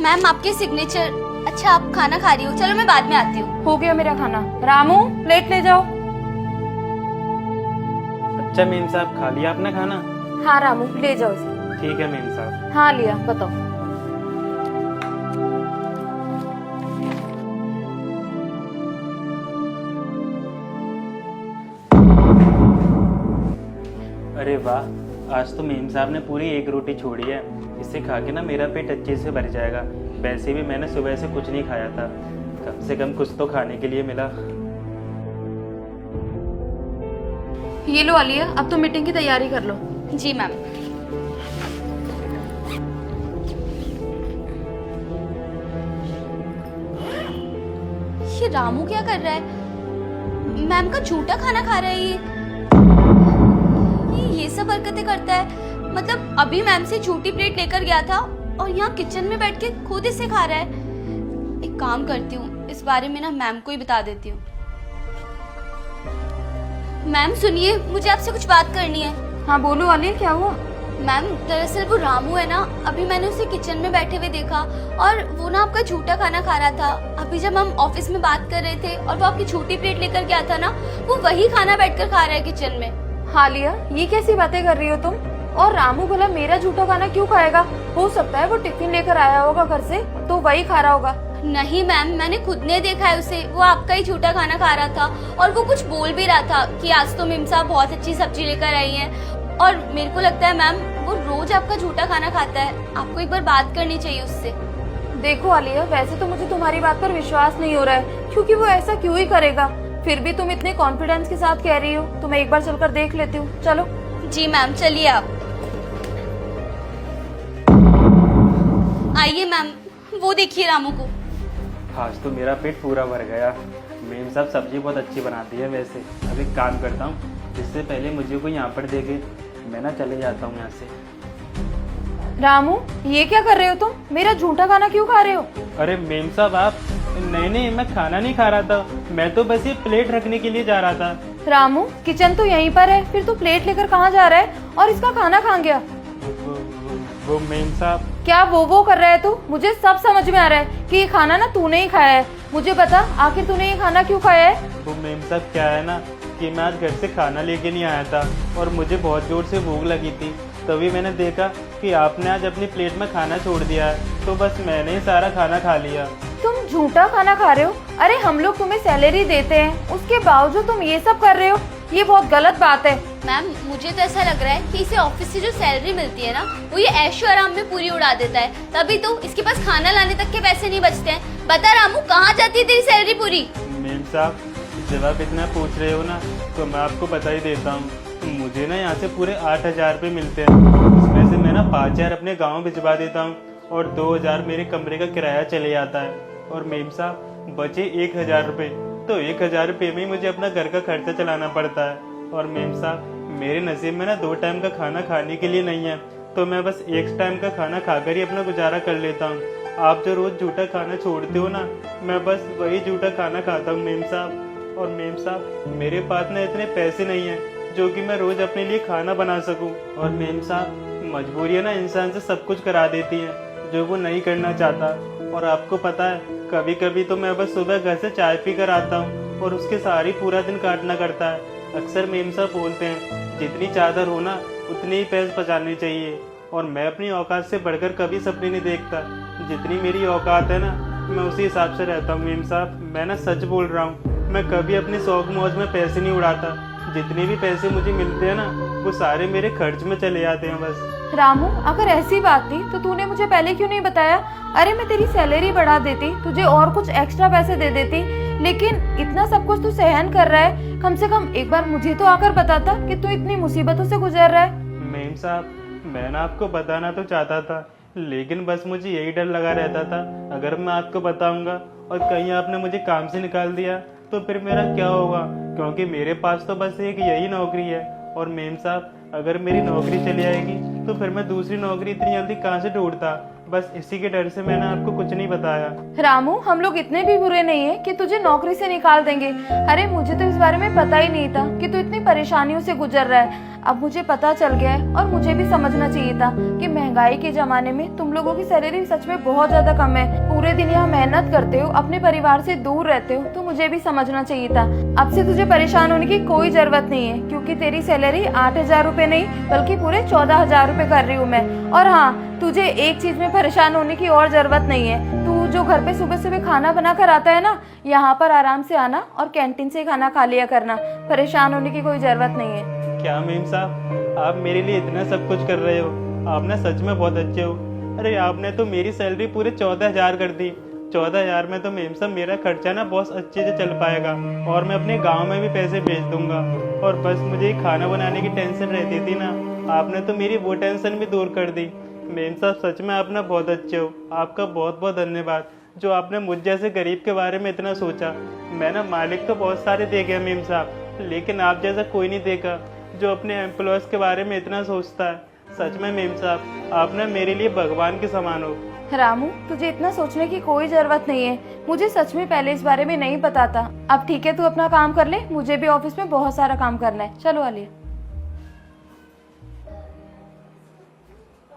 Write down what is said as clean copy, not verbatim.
Ma'am आपके signature. अच्छा आप खाना खा रही हो, चलो मैं बाद में आती हूँ। हो गया मेरा खाना। रामू प्लेट ले जाओ। अच्छा मेम साहब, खा लिया आपने खाना? हाँ रामू ले जाओ इसे। ठीक है मेम साहब। हाँ लिया, बताओ। अरे वाह, आज तो मेम साहब ने पूरी एक रोटी छोड़ी है। इसे खा के ना मेरा पेट अच्छे से भर जाएगा। वैसे भी मैंने सुबह से कुछ नहीं खाया था, कम से कम कुछ तो खाने के लिए मिला। ये लो आलिया, अब तो मीटिंग की तैयारी कर लो। जी मैम। ये रामू क्या कर रहा है? मैम का झूठा खाना खा रहा है ये सब हरकतें करता है। मतलब अभी मैम से झूठी प्लेट लेकर गया था और यहाँ किचन में बैठ के खुद इसे खा रहा है। एक काम करती हूँ, इस बारे में ना मैम को ही बता देती हूँ। मैम सुनिए, मुझे आपसे कुछ बात करनी है। हाँ बोलो आलिया, क्या हुआ? मैम दरअसल वो रामू है ना, अभी मैंने उसे किचन में बैठे हुए देखा और वो ना आपका झूठा खाना खा रहा था। अभी जब हम ऑफिस में बात कर रहे थे और वो आपकी झूठी प्लेट लेकर गया था ना, वो वही खाना बैठकर खा रहा है किचन में। हाँ लिया, ये कैसी बातें कर रही हो तुम? और रामू भला मेरा झूठा खाना क्यों खाएगा? हो सकता है वो टिफिन लेकर आया होगा घर से, तो वही खा रहा होगा। नहीं मैम, मैंने खुद ने देखा है उसे, वो आपका ही झूठा खाना खा रहा था और वो कुछ बोल भी रहा था कि आज तो मेम साहब बहुत अच्छी सब्जी लेकर आई हैं। और मेरे को लगता है मैम वो रोज आपका झूठा खाना खाता है। आपको एक बार बात करनी चाहिए उससे। देखो आलिया, वैसे तो मुझे तुम्हारी बात पर विश्वास नहीं हो रहा है, क्योंकि वो ऐसा क्यों ही करेगा। फिर भी तुम इतने कॉन्फिडेंस के साथ कह रही हो तो मैं एक बार चलकर देख लेती हूँ। चलो। जी मैम, चलिए आप आइए। मैम वो देखिए रामू को। आज तो मेरा पेट पूरा भर गया। मेम साहब सब्जी बहुत अच्छी बनाती है। वैसे अब एक काम करता हूँ, इससे पहले मुझे कोई यहाँ पर देखे मैं ना चले जाता हूँ यहाँ से। रामू ये क्या कर रहे हो तुम? मेरा झूठा खाना क्यों खा रहे हो? अरे मेम साहब आप, नहीं मैं खाना नहीं खा रहा था, मैं तो बस ये प्लेट रखने के लिए जा रहा था। रामू किचन तो यहीं पर है, फिर तू प्लेट लेकर कहाँ जा रहा है और इसका खाना खा गया? वो मेम साहब। क्या वो कर रहा है तू? मुझे सब समझ में आ रहा है कि ये खाना ना तूने ही खाया है। मुझे बता आखिर तूने ये खाना क्यों खाया है? वो मेम साहब क्या है ना कि मैं आज घर से खाना लेके नहीं आया था और मुझे बहुत जोर से भूख लगी थी। तभी मैंने देखा कि आपने आज अपनी प्लेट में खाना छोड़ दिया है, तो बस मैंने ही सारा खाना खा लिया। तुम झूठा खाना खा रहे हो? अरे हम लोग तुम्हें सैलरी देते हैं, उसके बावजूद तुम ये सब कर रहे हो, ये बहुत गलत बात है। मैम मुझे तो ऐसा लग रहा है कि इसे ऑफिस से जो सैलरी मिलती है ना, वो ये ऐशो आराम में पूरी उड़ा देता है, तभी तो इसके पास खाना लाने तक के पैसे नहीं बचते हैं। बता रामू, कहाँ जाती है तेरी सैलरी पूरी? मेम साहब जब आप इतना पूछ रहे हो ना, तो मैं आपको बता ही देता हूँ। मुझे ना यहाँ से पूरे 8,000 रुपये मिलते हैं। उसमें से मैं ना 5,000 अपने गाँव भिजवा देता हूँ और 2,000 मेरे कमरे का किराया चले जाता है। और मेम साहब बचे 1,000 रुपये, तो 1,000 रुपये में ही मुझे अपना घर का खर्चा चलाना पड़ता है। और मेम साहब मेरे नसीब में ना 2 टाइम का खाना खाने के लिए नहीं है, तो मैं बस 1 टाइम का खाना खाकर ही अपना गुजारा कर लेता हूँ। आप जो रोज झूठा खाना छोड़ते हो ना, मैं बस वही झूठा खाना खाता हूँ मेम साहब। और मेम साहब मेरे पास ना इतने पैसे नहीं है जो कि मैं रोज अपने लिए खाना बना सकूं। और मेम साहब मजबूरियां ना इंसान से सब कुछ करा देती हैं जो वो नहीं करना चाहता। और आपको पता है कभी कभी तो मैं बस सुबह घर से चाय पी कर आता हूँ और उसके सारी पूरा दिन काटना करता है। अक्सर मेम साहब बोलते हैं जितनी चादर हो ना उतनी ही पैस बचानी चाहिए, और मैं अपनी औकात से बढ़कर कभी सपने नहीं देखता। जितनी मेरी औकात है ना, मैं उसी हिसाब से रहता हूँ मेम साहब। मैं ना सच बोल रहा हूँ, मैं कभी अपनी शौक मौज में पैसे नहीं उड़ाता। जितने भी पैसे मुझे मिलते हैं ना, वो सारे मेरे खर्च में चले जाते हैं बस। रामू अगर ऐसी बात थी तो तूने मुझे पहले क्यों नहीं बताया? अरे मैं तेरी सैलरी बढ़ा देती, तुझे और कुछ एक्स्ट्रा पैसे दे देती, लेकिन इतना सब कुछ तू सहन कर रहा है, कम से कम एक बार मुझे तो आकर बताता कि तू इतनी मुसीबतों से गुजर रहा है। मेम साहब मैं ना आपको बताना तो चाहता था, लेकिन बस मुझे यही डर लगा रहता था अगर मैं आपको बताऊंगा और कहीं आपने मुझे काम से निकाल दिया तो फिर मेरा क्या होगा, क्योंकि मेरे पास तो बस एक यही नौकरी है। और मेम साहब अगर मेरी नौकरी चली जाएगी तो फिर मैं दूसरी नौकरी इतनी जल्दी कहाँ से ढूंढता। बस इसी के डर से मैंने आपको कुछ नहीं बताया। रामू हम लोग इतने भी बुरे नहीं है कि तुझे नौकरी से निकाल देंगे। अरे मुझे तो इस बारे में पता ही नहीं था कि तू इतनी परेशानियों से गुजर रहा है। अब मुझे पता चल गया है और मुझे भी समझना चाहिए था कि महंगाई महंगाई के जमाने में तुम लोगों की सैलरी सच में बहुत ज्यादा कम है। पूरे दिन यहाँ मेहनत करते हो, अपने परिवार से दूर रहते हो, तो मुझे भी समझना चाहिए था। अब से तुझे परेशान होने की कोई जरूरत नहीं है, क्योंकि तेरी सैलरी 8,000 रुपए नहीं बल्कि पूरे 14,000 रुपए कर रही हूँ मैं। और हाँ, तुझे एक चीज में परेशान होने की और जरूरत नहीं है। तू जो घर पे सुबह सुबह खाना बना कर आता है ना, यहाँ पर आराम से आना और कैंटीन से खाना खा लिया करना। परेशान होने की कोई जरूरत नहीं है। क्या मेम साहब, आप मेरे लिए इतना सब कुछ कर रहे हो? आप ना सच में बहुत अच्छे हो। अरे आपने तो मेरी सैलरी पूरे 14,000 कर दी। 14,000 में तो मेम साहब मेरा खर्चा ना बहुत अच्छे से चल पाएगा और मैं अपने गांव में भी पैसे भेज दूंगा। और बस मुझे खाना बनाने की टेंशन रहती थी ना, आपने तो मेरी वो टेंशन भी दूर कर दी। मेम साहब सच में आप ना बहुत अच्छे हो। आपका बहुत बहुत धन्यवाद जो आपने मुझ जैसे गरीब के बारे में इतना सोचा। मैं ना मालिक तो बहुत सारे देखे मेम साहब, लेकिन आप जैसा कोई नहीं देखा जो अपने एम्प्लॉयज़ के बारे में इतना सोचता है। सच में मेम साहब आप ना मेरे लिए भगवान के समान हो। रामू, तुझे इतना सोचने की कोई जरूरत नहीं है। मुझे सच में पहले इस बारे में नहीं पता था। अब ठीक है, तू अपना काम कर ले, मुझे भी ऑफिस में बहुत सारा काम करना है। चलो आलिया।